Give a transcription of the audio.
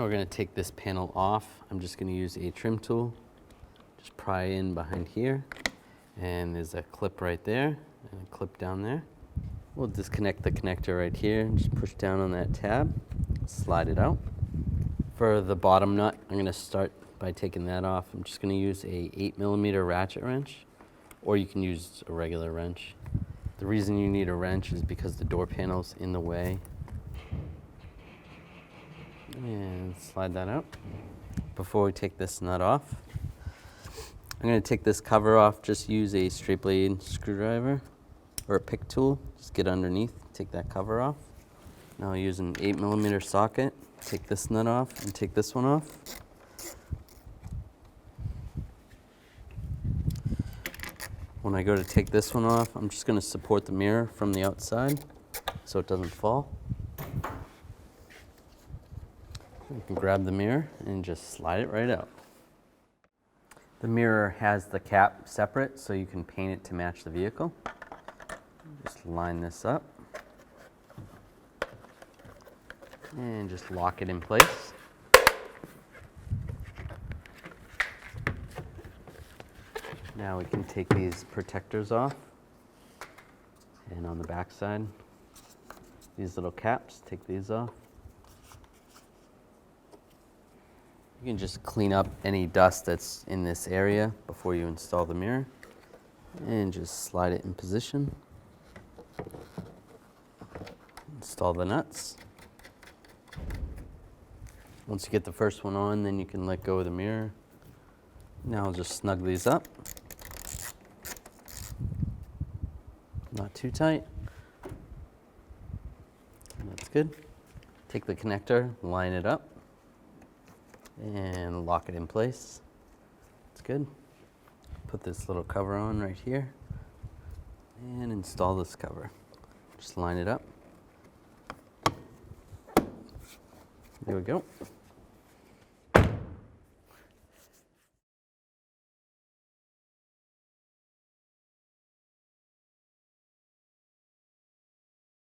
Now we're going to take this panel off. I'm just going to use a trim tool. Just pry in behind here. And there's a clip right there and a clip down there. We'll disconnect the connector right here. Just push down on that tab. Slide it out. For the bottom nut, I'm going to start by taking that off. I'm just going to use a 8mm ratchet wrench, or you can use a regular wrench. The reason you need a wrench is because the door panel's in the way. And slide that out. Before we take this nut off, I'm going to take this cover off. Just use a straight blade screwdriver or a pick tool. Just get underneath, take that cover off. Now I'll use an 8mm socket. Take this nut off and take this one off. When I go to take this one off, I'm just going to support the mirror from the outside so it doesn't fall. You can grab the mirror and just slide it right out. The mirror has the cap separate so you can paint it to match the vehicle. Just line this up and just lock it in place. Now we can take these protectors off, and on the back side, these little caps, take these off. You can just clean up any dust that's in this area before you install the mirror, and just slide it in position. Install the nuts. Once you get the first one on, then you can let go of the mirror. Now I'll just snug these up. Not too tight. That's good. Take the connector, line it up, and lock it in place. That's good. Put this little cover on right here and install this cover. Just line it up. There we go.